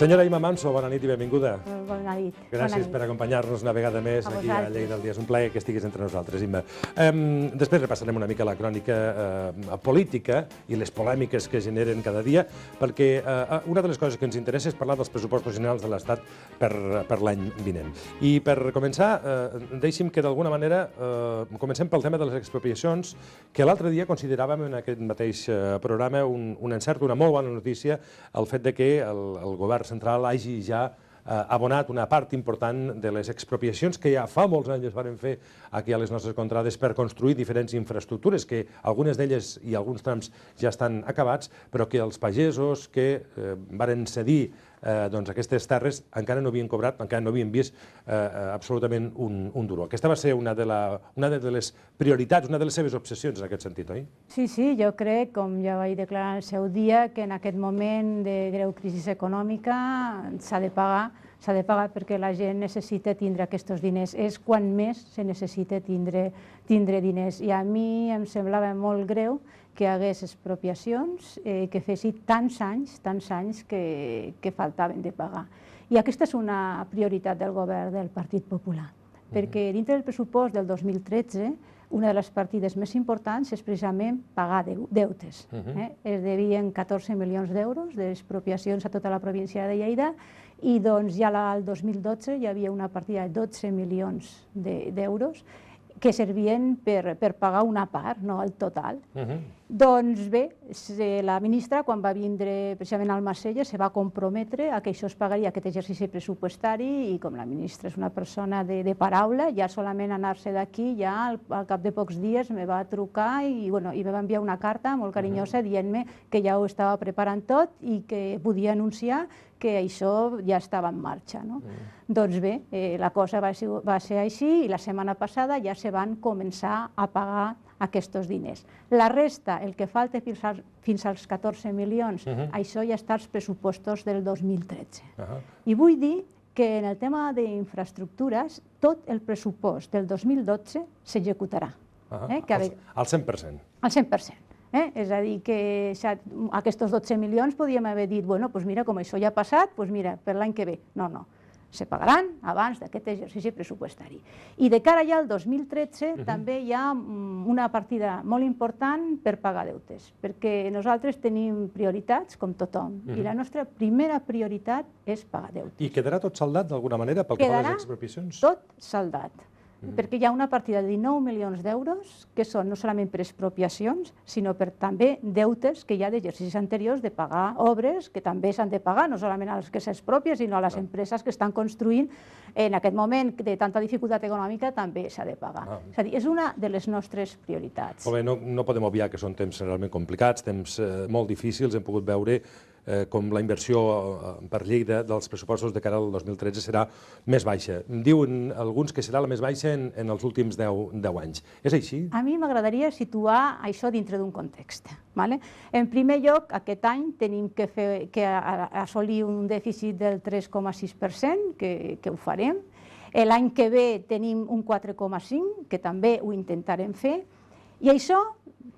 Senyora Imma Manso, bona nit i benvinguda. Bona nit. Gràcies per acompanyar-nos una vegada més aquí a Lleida al dia. És un plaer que estiguis entre nosaltres, Imma. Després repassarem una mica la crònica política i les polèmiques que generen cada dia, perquè una de les coses que ens interessa és parlar dels pressupostos generals de l'Estat per l'any vinent. I per començar, deixi'm que d'alguna manera comencem pel tema de les expropiacions, que l'altre dia consideràvem en aquest mateix programa un encert, una molt bona notícia, el fet de que el govern central hagi ja abonat una part important de les expropiacions que ja fa molts anys es van fer aquí a les nostres contrades per construir diferents infraestructures, que algunes d'elles i alguns trams ja estan acabats, però que els pagesos que varen cedir aquestes terres encara no havien cobrat, encara no havien vist absolutament un duro. Aquesta va ser una de les prioritats, una de les seves obsessions en aquest sentit, oi? Sí, jo crec, com ja vaig declarar el seu dia, que en aquest moment de greu crisi econòmica s'ha de pagar perquè la gent necessita tindre aquests diners. És quan més se necessita tindre diners. I a mi em semblava molt greu que hi hagués expropiacions que fessin tants anys que faltaven de pagar. I aquesta és una prioritat del govern del Partit Popular, perquè dintre del pressupost del 2013 una de les partides més importants és precisament pagar deutes. Es devien 14 milions d'euros d'expropiacions a tota la província de Lleida i ja al 2012 hi havia una partida de 12 milions d'euros que servien per pagar una part, no el total. Doncs bé, la ministra, quan va vindre precisament al Marsella, se va comprometre a que això es pagaria aquest exercici pressupostari i com la ministra és una persona de paraula, ja solament anar-se d'aquí, ja al cap de pocs dies me va trucar i me va enviar una carta molt carinyosa dient-me que ja ho estava preparant tot i que podia anunciar que això ja estava en marxa. Doncs bé, la cosa va ser així i la setmana passada ja se van començar a pagar aquests diners. La resta, el que falta fins als 14 milions, això ja està als pressupostos del 2013. I vull dir que en el tema d'infraestructures tot el pressupost del 2012 s'executarà. Al 100%? Al 100%. És a dir, que aquests 12 milions podíem haver dit, doncs mira, com això ja ha passat, doncs mira, per l'any que ve. No, se pagaran abans d'aquest exercici pressupostari. I de cara ja al 2013 també hi ha una partida molt important per pagar deutes, perquè nosaltres tenim prioritats, com tothom, i la nostra primera prioritat és pagar deutes. I quedarà tot saldat d'alguna manera pel que fa a les expropiacions? Quedarà tot saldat, perquè hi ha una partida de 19 milions d'euros que són no solament per expropiacions, sinó per també deutes que hi ha d'exercicis anteriors de pagar obres que també s'han de pagar, no solament als que s'expropien, sinó a les empreses que estan construint en aquest moment de tanta dificultat econòmica també s'ha de pagar. És a dir, és una de les nostres prioritats. Molt bé, no podem obviar que són temps realment complicats, temps molt difícils, hem pogut veure com la inversió per Lleida dels pressupostos de cara al 2013 serà més baixa. Diuen alguns que serà la més baixa en els últims 10 anys. És així? A mi m'agradaria situar això dintre d'un context. En primer lloc, aquest any tenim que assolir un dèficit del 3,6%, que ho farem. L'any que ve tenim un 4,5%, que també ho intentarem fer. I això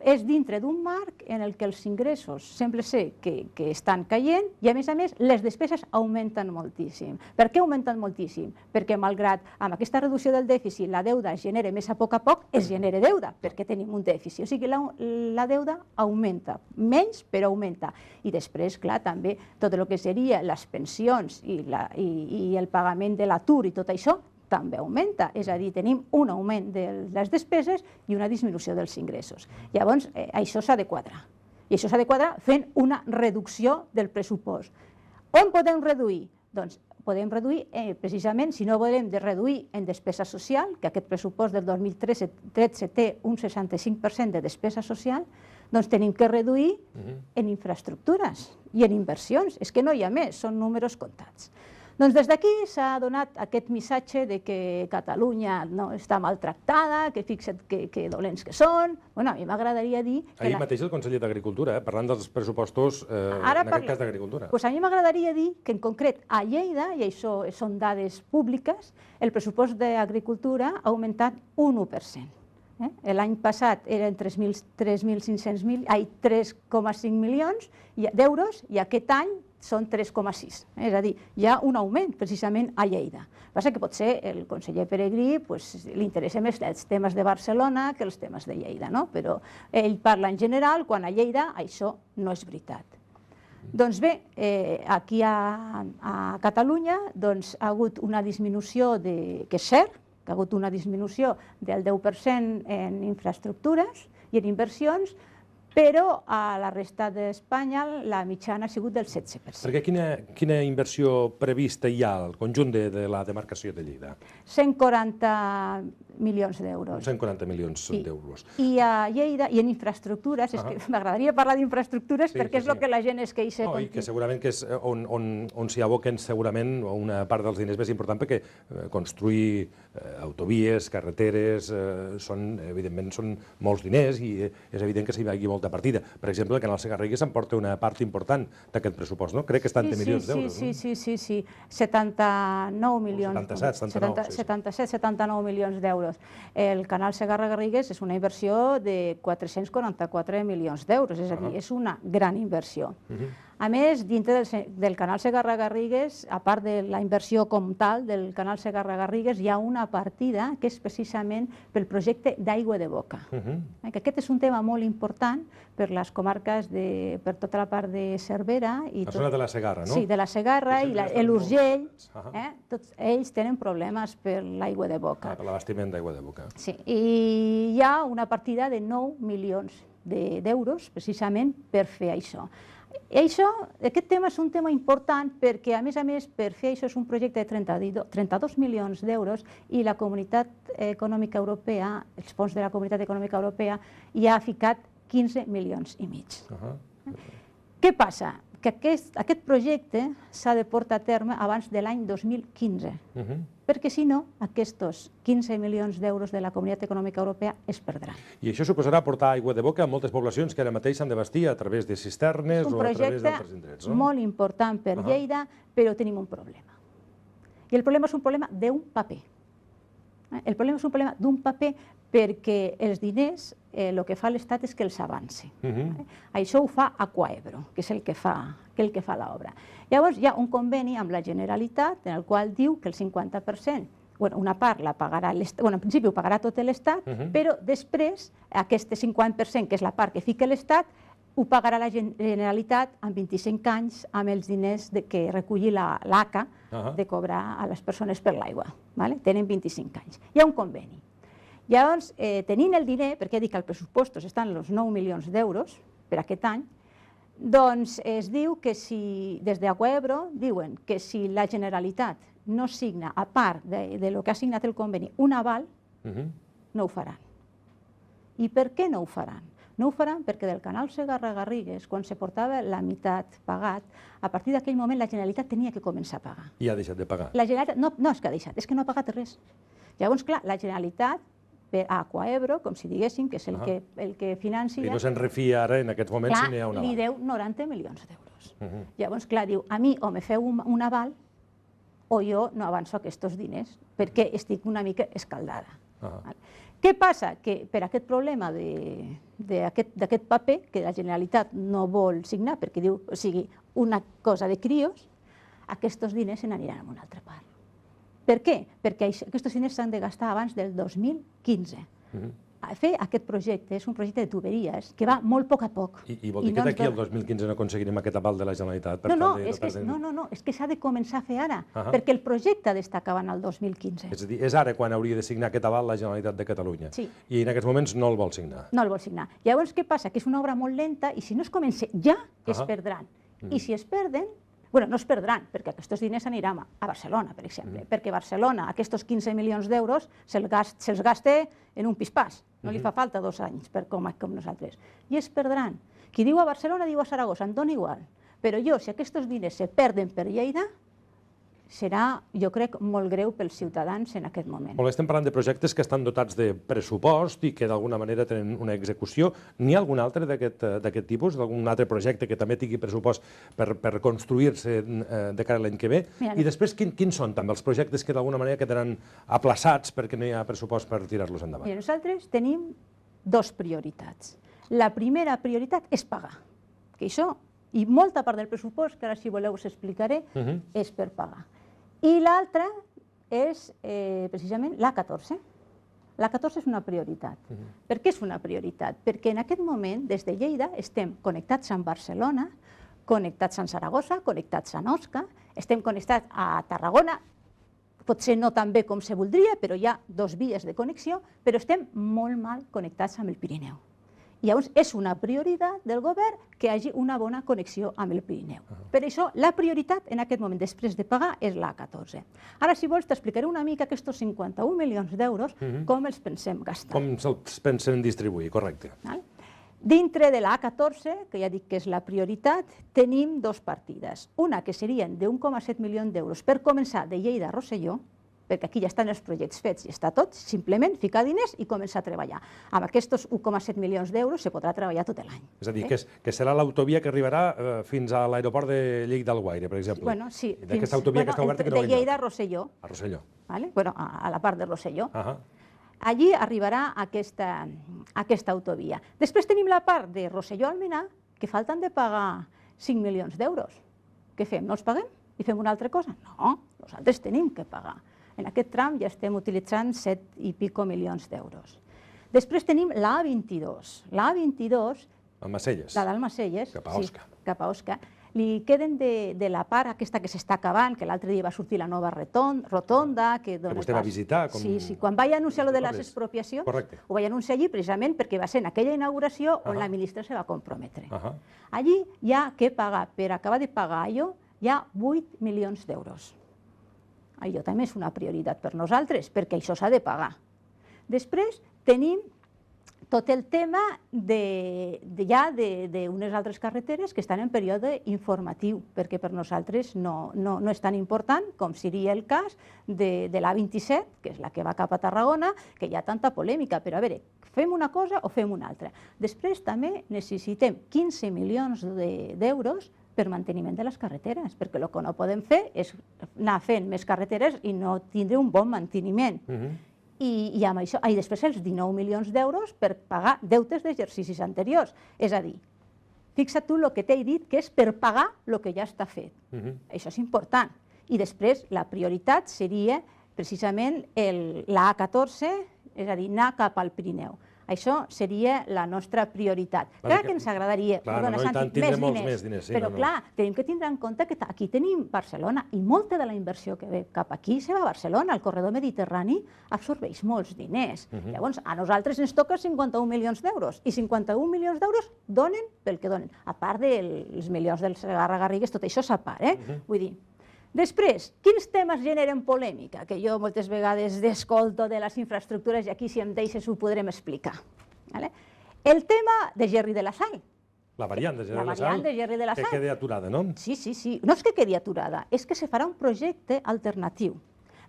és dintre d'un marc en què els ingressos sembla ser que estan caient i, a més, les despeses augmenten moltíssim. Per què augmenten moltíssim? Perquè, malgrat amb aquesta reducció del dèficit la deuda es genera més a poc, es genera deuda, perquè tenim un dèficit. O sigui, la deuda augmenta, menys, però augmenta. I després, clar, també tot el que seria les pensions i el pagament de l'atur i tot això, també augmenta, és a dir, tenim un augment de les despeses i una disminució dels ingressos. Llavors, això s'ha de quadrar. I això s'ha de quadrar fent una reducció del pressupost. On podem reduir? Doncs podem reduir, precisament, si no volem de reduir en despesa social, que aquest pressupost del 2013 té un 65% de despesa social, doncs tenim que reduir en infraestructures i en inversions. És que no hi ha més, són números comptats. Doncs des d'aquí s'ha donat aquest missatge de que Catalunya no està maltractada, que fixa't que dolents que són. A mi m'agradaria dir... Ahir mateix el conseller d'Agricultura, parlant dels pressupostos, en aquest cas d'Agricultura. Doncs a mi m'agradaria dir que en concret a Lleida, i això són dades públiques, el pressupost d'Agricultura ha augmentat un 1%. L'any passat eren 3,5 milions d'euros i aquest any són 3,6. És a dir, hi ha un augment precisament a Lleida. El que passa que potser el conseller Peregrí li interessen més els temes de Barcelona que els temes de Lleida, no? Però ell parla en general, quan a Lleida això no és veritat. Doncs bé, aquí a Catalunya ha hagut una disminució, que és cert, que ha hagut una disminució del 10% en infraestructures i en inversions, però a la resta d'Espanya la mitjana ha sigut del 16%. Perquè quina inversió prevista hi ha al conjunt de la demarcació de Lleida? 140 milions d'euros. 140 milions d'euros. I a Lleida, i en infraestructures, és que m'agradaria parlar d'infraestructures perquè és el que la gent es queixa. No, i que segurament que és on s'hi aboquen segurament una part dels diners més important, perquè construir autovies, carreteres, evidentment són molts diners i és evident que s'hi vagi molta partida. Per exemple, el Canal Segarra-Garrigues emporta una part important d'aquest pressupost, no? Crec que és 70 milions d'euros. Sí, 79 milions. 79 milions d'euros. El Canal Segarra-Garrigues és una inversió de 444 milions d'euros, és a dir, és una gran inversió. A més, dintre del Canal Segarra-Garrigues, a part de la inversió com tal del Canal Segarra-Garrigues, hi ha una partida que és precisament pel projecte d'aigua de boca. Aquest és un tema molt important per les comarques, per tota la part de Cervera. La zona de la Segarra, no? Sí, de la Segarra i l'Urgell, tots ells tenen problemes per l'aigua de boca. Per l'abastiment d'aigua de boca. Sí, i hi ha una partida de 9 milions d'euros precisament per fer això. Aquest tema és un tema important perquè, a més, per fer això és un projecte de 32 milions d'euros i la Comunitat Econòmica Europea, els fons de la Comunitat Econòmica Europea, hi ha ficat 15 milions i mig. Què passa? Que aquest projecte s'ha de portar a terme abans de l'any 2015, perquè si no, aquests 15 milions d'euros de la Comunitat Econòmica Europea es perdran. I això suposarà portar aigua de boca a moltes poblacions que ara mateix s'han de bastir a través de cisternes o a través d'altres indrets, no? És un projecte molt important per Lleida, però tenim un problema. I el problema és un problema d'un paper. El problema és un problema d'un paper perquè els diners, el que fa l'Estat és que els avanci. Això ho fa Aquaebro, que és el que fa l'obra. Llavors hi ha un conveni amb la Generalitat en el qual diu que el 50%, una part la pagarà l'Estat, en principi ho pagarà tot l'Estat, però després aquest 50%, que és la part que fica l'Estat, ho pagarà la Generalitat en 25 anys amb els diners que reculli l'ACA de cobrar a les persones per l'aigua. Tenen 25 anys. Hi ha un conveni. Llavors, tenint el diner, perquè dic que al pressupost estan els 9 milions d'euros per aquest any, doncs es diu que si, des d'Aquaebro, diuen que si la Generalitat no signa, a part del que ha signat el conveni, un aval, no ho faran. I per què no ho faran? No ho faran perquè del Canal Segarra-Garrigues, quan se portava la meitat pagat, a partir d'aquell moment la Generalitat tenia que començar a pagar. I ha deixat de pagar. La Generalitat no és que ha deixat, és que no ha pagat res. Llavors, clar, la Generalitat, a Aquaebro, com si diguéssim, que és el que financia... I no se'n refia ara en aquests moments si n'hi ha un aval. Li deu 90 milions d'euros. Llavors, clar, diu, a mi o me feu un aval o jo no avanço aquests diners perquè estic una mica escaldada. Què passa? Que per aquest problema d'aquest paper, que la Generalitat no vol signar perquè diu, o sigui, una cosa de crios, aquests diners se n'aniran a una altra part. Per què? Perquè aquests diners s'han de gastar abans del 2015. Fer aquest projecte és un projecte de tuberies que va molt a poc. I vol dir que d'aquí al 2015 no aconseguirem aquest aval de la Generalitat? No, és que s'ha de començar a fer ara, perquè el projecte ha d'estar acabant el 2015. És a dir, és ara quan hauria de signar aquest aval la Generalitat de Catalunya. Sí. I en aquests moments no el vol signar. No el vol signar. Llavors, què passa? Que és una obra molt lenta i si no es comença ja, es perdran. I si es perden, no es perdran, perquè aquests diners aniran a Barcelona, per exemple, perquè Barcelona aquests 15 milions d'euros se'ls gasta en un pispàs, no li fa falta 2 anys com nosaltres, i es perdran. Qui diu a Barcelona diu a Saragossa, em dona igual, però si aquests diners se perden per Lleida, serà, jo crec, molt greu pels ciutadans en aquest moment. Estem parlant de projectes que estan dotats de pressupost i que d'alguna manera tenen una execució. N'hi ha algun altre d'aquest tipus, d'algun altre projecte que també tingui pressupost per construir-se de cara a l'any que ve? I després, quins són també els projectes que d'alguna manera quedaran aplaçats perquè no hi ha pressupost per tirar-los endavant? Nosaltres tenim 2 prioritats. La primera prioritat és pagar, que això I molta part del pressupost, que ara si voleu us explicaré, és per pagar. I l'altra és precisament l'A14. L'A14 és una prioritat. Per què és una prioritat? Perquè en aquest moment, des de Lleida, estem connectats amb Barcelona, connectats amb Saragossa, connectats amb Osca, estem connectats a Tarragona, potser no tan bé com se voldria, però hi ha 2 vies de connexió, però estem molt mal connectats amb el Pirineu. I llavors és una prioritat del govern que hi hagi una bona connexió amb el Pirineu. Per això la prioritat en aquest moment, després de pagar, és l'A14. Ara, si vols, t'explicaré una mica aquests 51 milions d'euros, com els pensem gastar. Com se'ls pensen distribuir, correcte. Dintre de l'A14, que ja dic que és la prioritat, tenim 2 partides. Una que serien de 1,7 milions d'euros per començar de Lleida a Rosselló, perquè aquí ja estan els projectes fets i està tot, simplement ficar diners i començar a treballar. Amb aquests 1,7 milions d'euros se podrà treballar tot l'any. És a dir, que serà l'autovia que arribarà fins a l'aeroport de Lleida-Alguaire, per exemple. Bueno, sí. D'aquesta autovia que està oberta que no va enlloc. De Lleida a Rosselló. A Rosselló. Bueno, a la part de Rosselló. Allí arribarà aquesta autovia. Després tenim la part de Rosselló-Almenar, que falten de pagar 5 milions d'euros. Què fem? No els paguem? I fem una altra cosa? No, nosaltres tenim que pagar. En aquest tram ja estem utilitzant 7 i pico milions d'euros. Després tenim l'A22. L'A22... Almacelles. La d'Almacelles. Cap a Osca. Sí, cap a Osca. Li queden de la part aquesta que s'està acabant, que l'altre dia va sortir la nova rotonda... Que vostè va visitar. Sí, quan vaig anunciar de les expropiacions, ho vaig anunciar allí precisament perquè va ser en aquella inauguració on la ministra se va comprometre. Allí hi ha que pagar, per acabar de pagar allò, hi ha 8 milions d'euros. Allò també és una prioritat per nosaltres, perquè això s'ha de pagar. Després tenim tot el tema d'unes altres carreteres que estan en període informatiu, perquè per nosaltres no és tan important com seria el cas de l'A27, que és la que va cap a Tarragona, que hi ha tanta polèmica, però a veure, fem una cosa o fem una altra. Després també necessitem 15 milions d'euros per manteniment de les carreteres, perquè el que no podem fer és anar fent més carreteres i no tindre un bon manteniment. I amb això, i després els 19 milions d'euros per pagar deutes d'exercicis anteriors. És a dir, fixa't tu el que t'he dit, que és per pagar el que ja està fet. Això és important. I després la prioritat seria precisament l'A14, és a dir, anar cap al Pirineu. Això seria la nostra prioritat. Clar que ens agradaria, perdona Santi, més diners, però clar, tenim que tindre en compte que aquí tenim Barcelona i molta de la inversió que ve cap aquí se va a Barcelona, el corredor mediterrani absorbeix molts diners. Llavors, a nosaltres ens toca 51 milions d'euros i 51 milions d'euros donen pel que donen, a part dels milions del Segarra-Garrigues, tot això s'ha part, vull dir. Després, quins temes generen polèmica? Que jo moltes vegades escolto de les infraestructures i aquí, si em deixes, ho podrem explicar. El tema de Gerri de la Sal. La variant de Gerri de la Sal. La variant de Gerri de la Sal. Que quedi aturada, no? Sí. No és que quedi aturada, és que se farà un projecte alternatiu.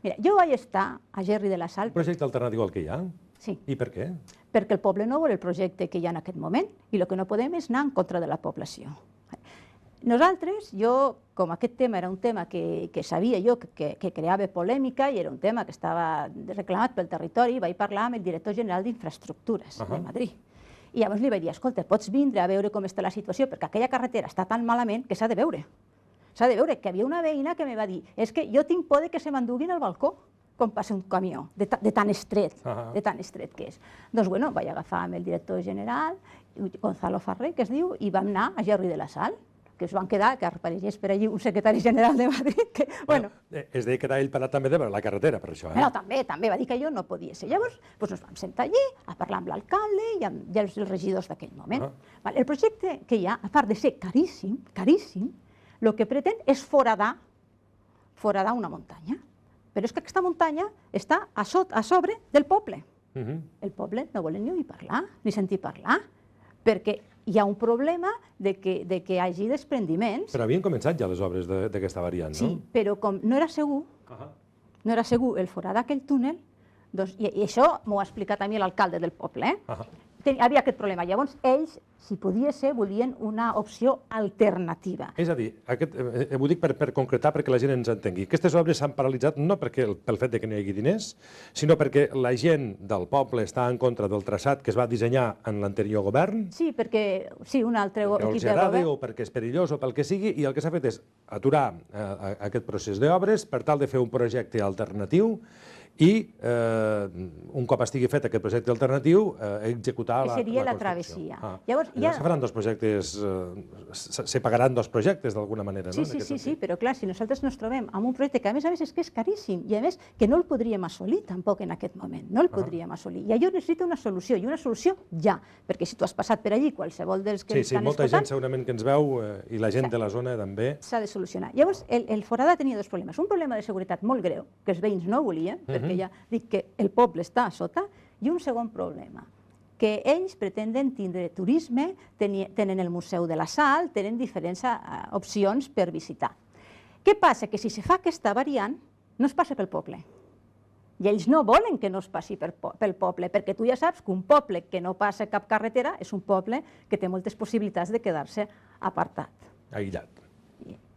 Mira, jo vaig estar a Gerri de la Sal... Un projecte alternatiu al que hi ha? Sí. I per què? Perquè el poble no vol el projecte que hi ha en aquest moment i el que no podem és anar en contra de la població. Nosaltres, com aquest tema era un tema que sabia jo que creava polèmica i era un tema que estava reclamat pel territori, vaig parlar amb el director general d'Infraestructures de Madrid. I llavors li vaig dir, escolta, pots vindre a veure com està la situació, perquè aquella carretera està tan malament que s'ha de veure. S'ha de veure, que havia una veïna que me va dir, és que jo tinc por que se m'enduguin al balcó quan passa un camió, de tan estret que és. Doncs, bueno, vaig agafar amb el director general, Gonzalo Ferrer, que es diu, i vam anar a Gerri de la Sal, que es van quedar, que apareixés per allí un secretari general de Madrid, que, bueno... Es deia que era ell parat també de la carretera, per això, No, també va dir que jo no podia ser. Llavors, ens vam sentar allí a parlar amb l'alcalde i amb els regidors d'aquell moment. El projecte que hi ha, a part de ser caríssim, el que pretén és foradar una muntanya. Però és que aquesta muntanya està a sobre del poble. El poble no vol ni oir parlar, ni sentir parlar, perquè hi ha un problema de que hi hagi desprendiments. Però havien començat ja les obres d'aquesta variant, no? Sí, però com no era segur el forat d'aquell túnel, i això m'ho ha explicat a mi l'alcalde del poble, Hi havia aquest problema. Llavors, ells, si podia ser, volien una opció alternativa. És a dir, ho dic per concretar perquè la gent ens entengui. Aquestes obres s'han paralitzat no pel fet que no hi hagi diners, sinó perquè la gent del poble està en contra del traçat que es va dissenyar en l'anterior govern. Sí, perquè un altre equip de Els agrada govern... o perquè és perillós o pel que sigui, i el que s'ha fet és aturar aquest procés d'obres per tal de fer un projecte alternatiu i un cop estigui fet aquest projecte alternatiu, executar la construcció. Seria la travessia. Llavors se faran dos projectes, se pagaran dos projectes d'alguna manera, no? Sí, però clar, si nosaltres ens trobem amb un projecte que a més és que és caríssim i a més que no el podríem assolir tampoc en aquest moment, no el podríem assolir. I allò necessita una solució, i una solució ja, perquè si tu has passat per allí, qualsevol dels que estan escoltant... Sí, molta gent segurament que ens veu i la gent de la zona també... S'ha de solucionar. Llavors, el Foradada tenia dos problemes. Un problema de seguretat molt greu, que els veïns no volien, perquè ja dic que el poble està a sota, i un segon problema, que ells pretenden tindre turisme, tenen el Museu de la Sal, tenen diferents opcions per visitar. Què passa? Que si se fa aquesta variant, no es passa pel poble. I ells no volen que no es passi pel poble, perquè tu ja saps que un poble que no passa cap carretera és un poble que té moltes possibilitats de quedar-se apartat. Aïllat.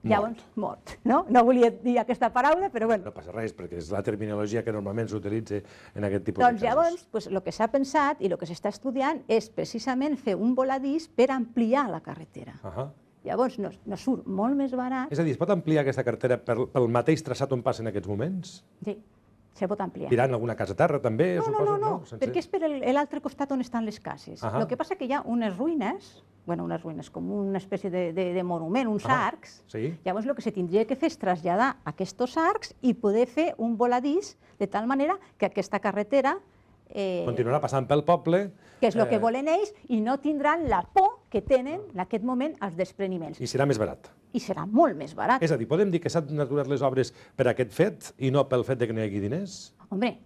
Llavors, mort. No volia dir aquesta paraula, però bueno. No passa res, perquè és la terminologia que normalment s'utilitza en aquest tipus de casos. Doncs llavors, el que s'ha pensat i el que s'està estudiant és precisament fer un voladís per ampliar la carretera. Llavors, no surt molt més barat. És a dir, es pot ampliar aquesta carretera pel mateix traçat on passen en aquests moments? Sí, se pot ampliar. Tirant alguna casa a terra també, suposo? No, perquè és per l'altre costat on estan les cases. El que passa que hi ha unes ruïnes, com una espècie de monument, uns arcs. Llavors el que se tindria que fer és traslladar aquests arcs i poder fer un voladís de tal manera que aquesta carretera... Continuarà passant pel poble. Que és el que volen ells i no tindran la por que tenen en aquest moment els despreniments. I serà més barat. I serà molt més barat. És a dir, podem dir que s'han aturat les obres per aquest fet i no pel fet que no hi hagi diners? Home,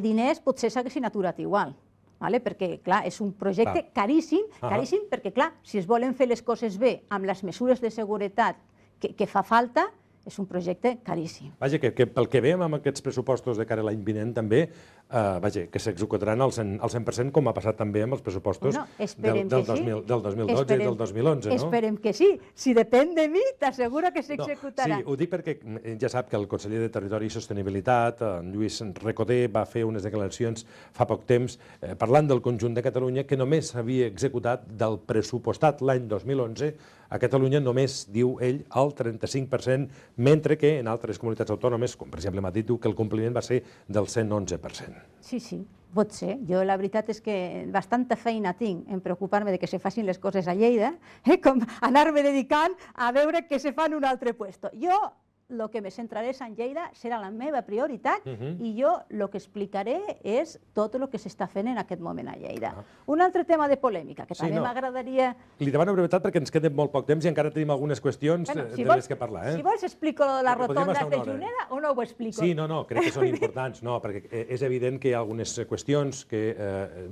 diners potser s'haguessin aturat igual. Perquè, clar, és un projecte caríssim, perquè, clar, si es volen fer les coses bé amb les mesures de seguretat que fa falta, és un projecte caríssim. Vaja, que pel que veiem amb aquests pressupostos de cara a l'any vinent també, que s'executaran al 100%, com ha passat també amb els pressupostos del 2012 i del 2011, no? Esperem que sí. Si depèn de mi, t'asseguro que s'executaran. Sí, ho dic perquè ja sap que el conseller de Territori i Sostenibilitat, en Lluís Recoder, va fer unes declaracions fa poc temps parlant del conjunt de Catalunya que només s'havia executat del pressupostat l'any 2011. A Catalunya només, diu ell, el 35%, mentre que en altres comunitats autònomes, com per exemple Madrid, diu que el compliment va ser del 111%. Sí, pot ser. Jo la veritat és que bastanta feina tinc en preocupar-me de que se facin les coses a Lleida, com anar-me dedicant a veure què se fa en un altre puesto. Jo el que me centraré en Lleida serà la meva prioritat i jo el que explicaré és tot el que s'està fent en aquest moment a Lleida. Un altre tema de polèmica, que també m'agradaria... Li demano brevetat perquè ens queda molt poc temps i encara tenim algunes qüestions de les que parlar. Si vols explico les rotondes de Juneda o no ho explico? Sí, no, crec que són importants, perquè és evident que hi ha algunes qüestions que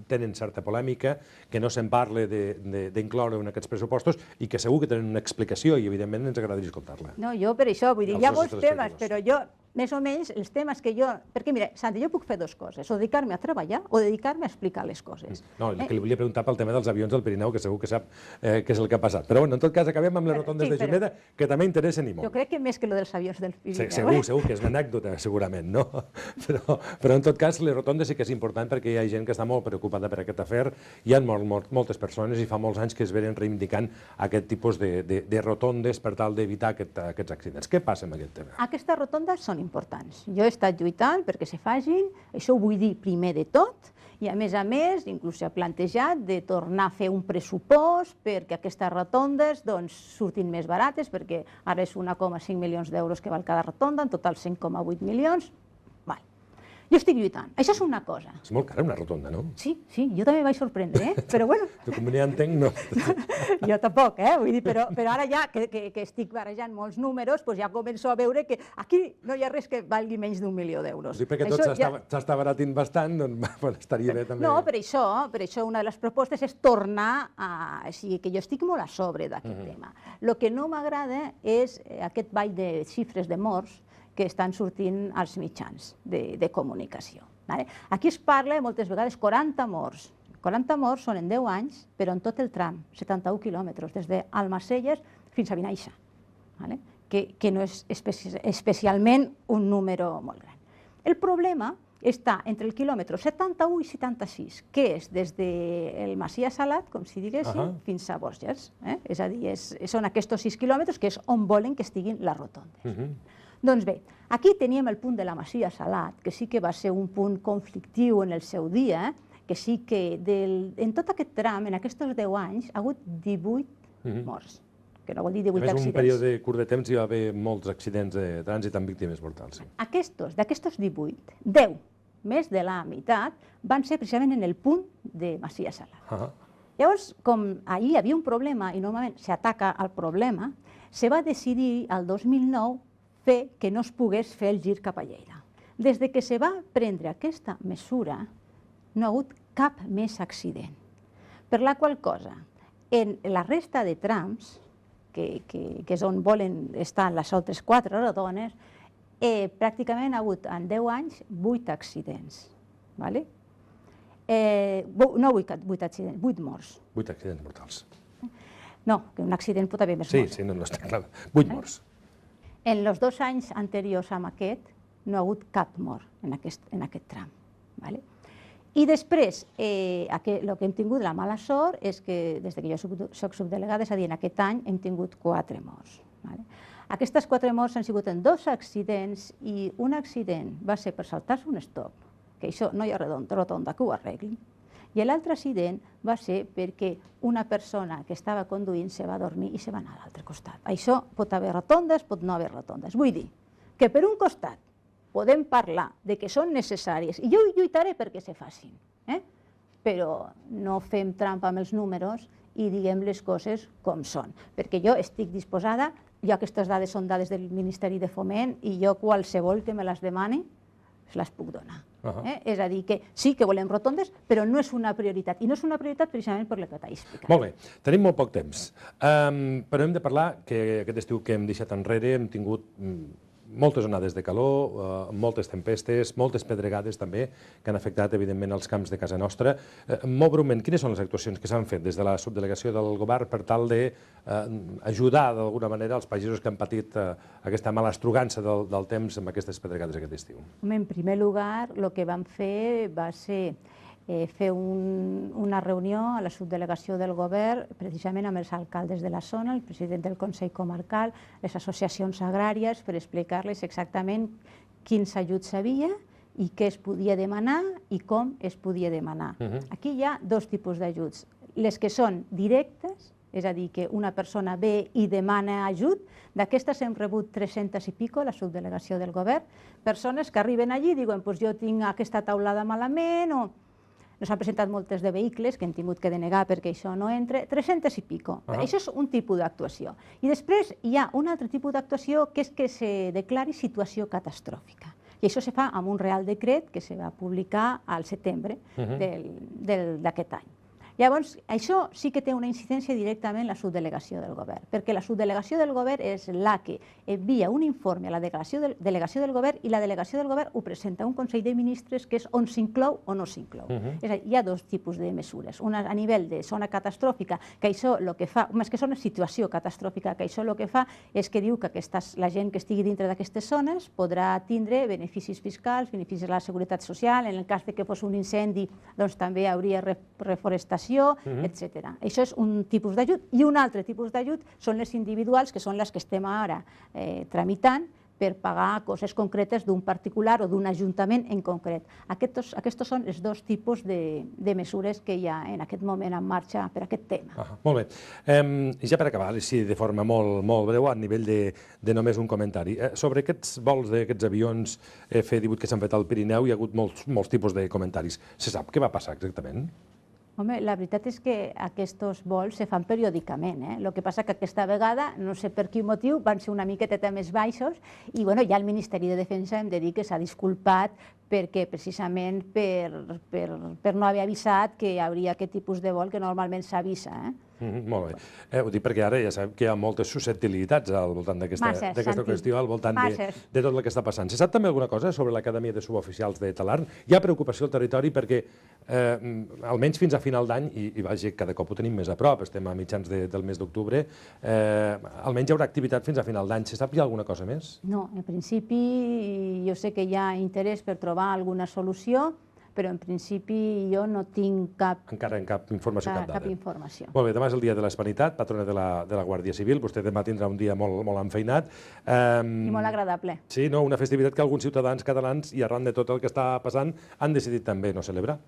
tenen certa polèmica, que no se'n parla d'incloure en aquests pressupostos i que segur que tenen una explicació i evidentment ens agradaria escoltar-la. No, jo per això vull dir, hi ha molts temes, però jo, més o menys, els temes que jo... Perquè, mira, Santi, jo puc fer dues coses, o dedicar-me a treballar o dedicar-me a explicar les coses. No, el que li volia preguntar pel tema dels avions del Pirineu, que segur que sap què és el que ha passat. Però, bueno, en tot cas, acabem amb les rotondes de Juneda, que també interessen i molt. Jo crec que més que lo dels avions del Pirineu. Segur, que és una anècdota, segurament, no? Però, en tot cas, les rotondes sí que és important perquè hi ha gent que està molt preocupada per aquest afer. Hi ha moltes persones i fa molts anys que es venen reivindicant aquest tipus de rotondes per tal d'evitar aquests accidents. Què passa amb aquest tema? Aquestes rotondes són importants. Jo he estat lluitant perquè se facin, això ho vull dir primer de tot, i a més, inclús s'ha plantejat de tornar a fer un pressupost perquè aquestes rotondes surtin més barates, perquè ara és 1,5 milions d'euros que val cada rotonda, en total 100,8 milions. Jo estic lluitant. Això és una cosa. És molt cara una rotonda, no? Sí, jo també vaig sorprendre, però bueno... Tu com n'hi entenc, no. Jo tampoc, vull dir, però ara ja que estic barrejant molts números, ja començo a veure que aquí no hi ha res que valgui menys d'1 milió d'euros. Sí, perquè tot s'està baratint bastant, doncs estaria bé també... No, per això una de les propostes és tornar a... O sigui, que jo estic molt a sobre d'aquest tema. El que no m'agrada és aquest ball de xifres de morts que estan sortint als mitjans de comunicació. Aquí es parla moltes vegades 40 morts, 40 morts són en 10 anys, però en tot el tram, 71 quilòmetres, des d'Almacelles fins a Vinaixa, que no és especialment un número molt gran. El problema està entre el quilòmetre 71 i 76, que és des del Macia Salat, com si diguéssim, fins a Borges. És a dir, són aquests 6 quilòmetres que és on volen que estiguin les rotondes. Doncs bé, aquí teníem el punt de la Masia Salat, que sí que va ser un punt conflictiu en el seu dia, que sí que en tot aquest tram, en aquests 10 anys, ha hagut 18 morts, que no vol dir 18 accidents. En un període curt de temps hi va haver molts accidents de trànsit amb víctimes mortals. D'aquestos 18, 10, més de la meitat, van ser precisament en el punt de Masia Salat. Llavors, com ahir hi havia un problema, i normalment s'ataca al problema, se va decidir al 2009 fer que no es pogués fer el gir cap a Lleida. Des que se va prendre aquesta mesura, no ha hagut cap més accident. Per la qual cosa, en la resta de trams, que és on volen estar les altres 4 rodones, pràcticament ha hagut en 10 anys 8 accidents. No 8 accidents, 8 morts. 8 accidents mortals. No, que un accident pot haver més morts. Sí, no està clar. 8 morts. En els 2 anys anteriors a aquest no ha hagut cap mort en aquest tram. I després, el que hem tingut la mala sort és que, des que jo soc subdelegada, és a dir, en aquest any hem tingut 4 morts. Aquestes 4 morts han sigut en 2 accidents i un accident va ser per saltar-se un stop, que això no hi ha rotonda que ho arreglin, i l'altre accident va ser perquè una persona que estava conduint se va dormir i se va anar a l'altre costat. Això pot haver rotondes, pot no haver rotondes. Vull dir que per un costat podem parlar de que són necessàries, i jo lluitaré perquè se facin, però no fem trampa amb els números i diguem les coses com són, perquè jo estic disposada, aquestes dades són dades del Ministeri de Foment i jo qualsevol que me les demani se les puc donar. És a dir, que sí que volem rotondes, però no és una prioritat, i no és una prioritat precisament per el que t'he explicat. Molt bé, tenim molt poc temps, però hem de parlar que aquest estiu que hem deixat enrere hem tingut moltes onades de calor, moltes tempestes, moltes pedregades també, que han afectat, evidentment, els camps de casa nostra. Molt breument, quines són les actuacions que s'han fet des de la subdelegació del govern per tal d'ajudar, d'alguna manera, els pagesos que han patit aquesta mala estrugança del temps amb aquestes pedregades aquest estiu? En primer lloc, el que vam fer va ser fer una reunió a la subdelegació del govern, precisament amb els alcaldes de la zona, el president del Consell Comarcal, les associacions agràries, per explicar-les exactament quins ajuts hi havia i què es podia demanar i com es podia demanar. Aquí hi ha 2 tipus d'ajuts. Les que són directes, és a dir, que una persona ve i demana ajut, d'aquestes hem rebut 300 i pico, la subdelegació del govern, persones que arriben allí i diuen jo tinc aquesta taulada malament o nos han presentat moltes de vehicles que hem tingut que denegar perquè això no entra, 300 i pico. Això és un tipus d'actuació. I després hi ha un altre tipus d'actuació que és que se declari situació catastròfica. I això se fa amb un real decret que se va publicar al setembre d'aquest any. Llavors, això sí que té una incidència directament en la subdelegació del govern, perquè la subdelegació del govern és la que envia un informe a la delegació del govern i la delegació del govern ho presenta a un Consell de Ministres que és on s'inclou o no s'inclou. És a dir, hi ha 2 tipus de mesures. Una a nivell de zona catastròfica, que això el que fa, més que zona situació catastròfica, que això el que fa és que diu que la gent que estigui dintre d'aquestes zones podrà tindre beneficis fiscals, beneficis a la seguretat social, en el cas que fos un incendi, doncs també hauria reforestació, etc. Això és un tipus d'ajut. I un altre tipus d'ajut són les individuals, que són les que estem ara tramitant per pagar coses concretes d'un particular o d'un ajuntament en concret. Aquests són els 2 tipus de mesures que hi ha en aquest moment en marxa per aquest tema. Molt bé. I ja per acabar, de forma molt breu, a nivell de només un comentari. Sobre aquests vols d'aquests avions F-18 que s'han fet al Pirineu, hi ha hagut molts tipus de comentaris. Se sap què va passar exactament? Home, la veritat és que aquests vols se fan periòdicament. El que passa que aquesta vegada, no sé per quin motiu, van ser una miqueta més baixos i ja el Ministeri de Defensa hem de dir que s'ha disculpat perquè precisament per no haver avisat que hi hauria aquest tipus de vol que normalment s'avisa. Molt bé. Ho dic perquè ara ja sabem que hi ha moltes susceptibilitats al voltant d'aquesta qüestió, al voltant de tot el que està passant. Se sap també alguna cosa sobre l'Acadèmia de Suboficials de Talarn? Hi ha preocupació al territori perquè, almenys fins a final d'any, i vaja, cada cop ho tenim més a prop, estem a mitjans del mes d'octubre, almenys hi haurà activitat fins a final d'any. Se sap hi ha alguna cosa més? No, en principi jo sé que hi ha interès per trobar alguna solució, però en principi jo no tinc cap informació, cap dada. Cap informació. Molt bé, demà és el dia de l'Hispanitat, patrona de la Guàrdia Civil. Vostè demà tindrà un dia molt enfeinat. I molt agradable. Sí, una festivitat que alguns ciutadans catalans, i arran de tot el que està passant, han decidit també no celebrar.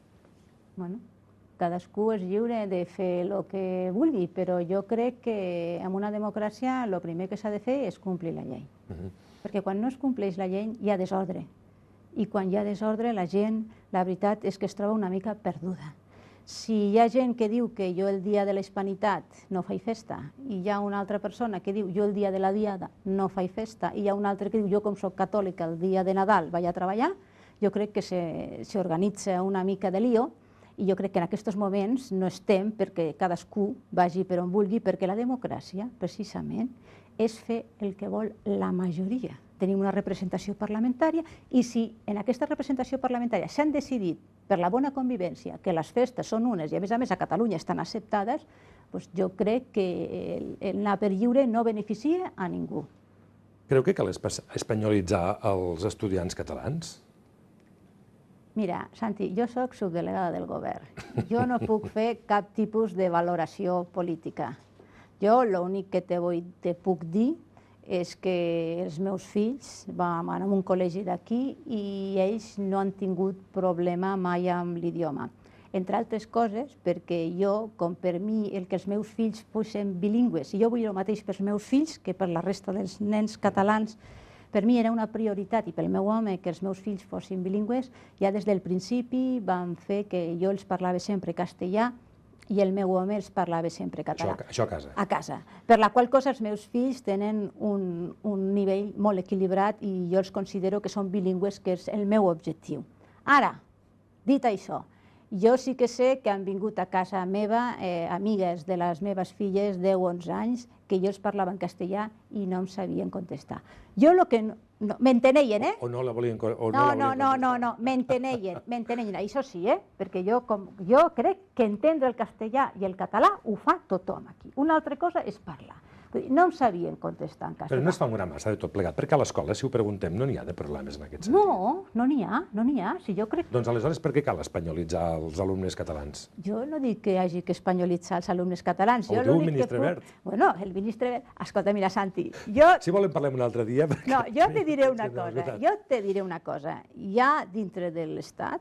Bueno, cadascú és lliure de fer el que vulgui, però jo crec que en una democràcia el primer que s'ha de fer és complir la llei. Perquè quan no es compleix la llei hi ha desordre. I quan hi ha desordre, la gent, la veritat és que es troba una mica perduda. Si hi ha gent que diu que jo el dia de la Hispanitat no faig festa, i hi ha una altra persona que diu jo el dia de la Diada no faig festa, i hi ha un altre que diu jo com soc catòlica el dia de Nadal vaig a treballar, jo crec que s'organitza una mica de lío, i jo crec que en aquests moments no estem perquè cadascú vagi per on vulgui, perquè la democràcia, precisament, és fer el que vol la majoria. Tenim una representació parlamentària i si en aquesta representació parlamentària s'han decidit per la bona convivència que les festes són unes i a més a Catalunya estan acceptades, doncs jo crec que el anar per lliure no beneficia a ningú. Creu que cal espanyolitzar els estudiants catalans? Mira, Santi, jo soc subdelegada del govern. Jo no puc fer cap tipus de valoració política. Jo l'únic que te puc dir és que els meus fills van a un col·legi d'aquí i ells no han tingut problema mai amb l'idioma. Entre altres coses, perquè jo, com per mi, el que els meus fills fossin bilingües, i jo vull el mateix pels meus fills que per la resta dels nens catalans, per mi era una prioritat, i pel meu home, que els meus fills fossin bilingües, ja des del principi van fer que jo els parlava sempre castellà, i el meu home els parlava sempre català. Això a casa? A casa. Per la qual cosa els meus fills tenen un nivell molt equilibrat i jo els considero que són bilingües, que és el meu objectiu. Ara, dit això, jo sí que sé que han vingut a casa meva amigues de les meves filles 10-11 anys que jo els parlava en castellà i no em sabien contestar. Jo el que... M'enteneien, eh? O no la volien contestar? No, m'enteneien. Això sí, perquè jo crec que entendre el castellà i el català ho fa tothom aquí. Una altra cosa és parlar. No em sabien contestar en castellà. Però no es fa una massa de tot plegat, perquè a l'escola, si ho preguntem, no n'hi ha de problemes en aquest sentit. No n'hi ha. Si jo crec... Doncs aleshores, per què cal espanyolitzar els alumnes catalans? Jo no dic que hi hagi que espanyolitzar els alumnes catalans. Ho diu el ministre Wert. Bueno, el ministre Wert... Escolta, mira, Santi, jo... Si volen parlem un altre dia. No, jo te diré una cosa. Hi ha dintre de l'Estat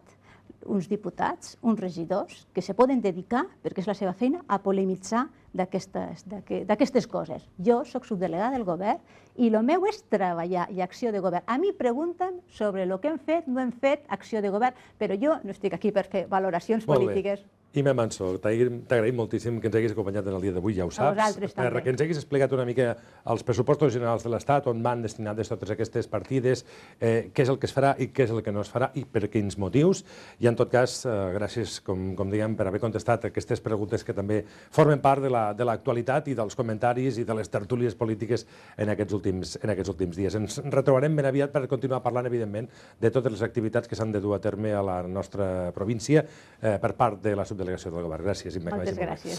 uns diputats, uns regidors, que se poden dedicar, perquè és la seva feina, a polemitzar d'aquestes coses. Jo soc subdelegada del govern i el meu és treballar i acció de govern. A mi pregunten sobre el que hem fet, no hem fet acció de govern, però jo no estic aquí per fer valoracions polítiques. Ime Manso, t'agraïm moltíssim que ens haguis acompanyat en el dia d'avui, ja ho saps, perquè ens haguis explicat una mica els pressupostos generals de l'Estat, on van destinades totes aquestes partides, què és el que es farà i què és el que no es farà i per quins motius. I en tot cas, gràcies, com dèiem, per haver contestat aquestes preguntes que també formen part de l'actualitat i dels comentaris i de les tertúlies polítiques en aquests últims dies. Ens retrobarem ben aviat per continuar parlant, evidentment, de totes les activitats que s'han de dur a terme a la nostra província per part de la subdelegació del govern. Gràcies, Imma. Moltes gràcies.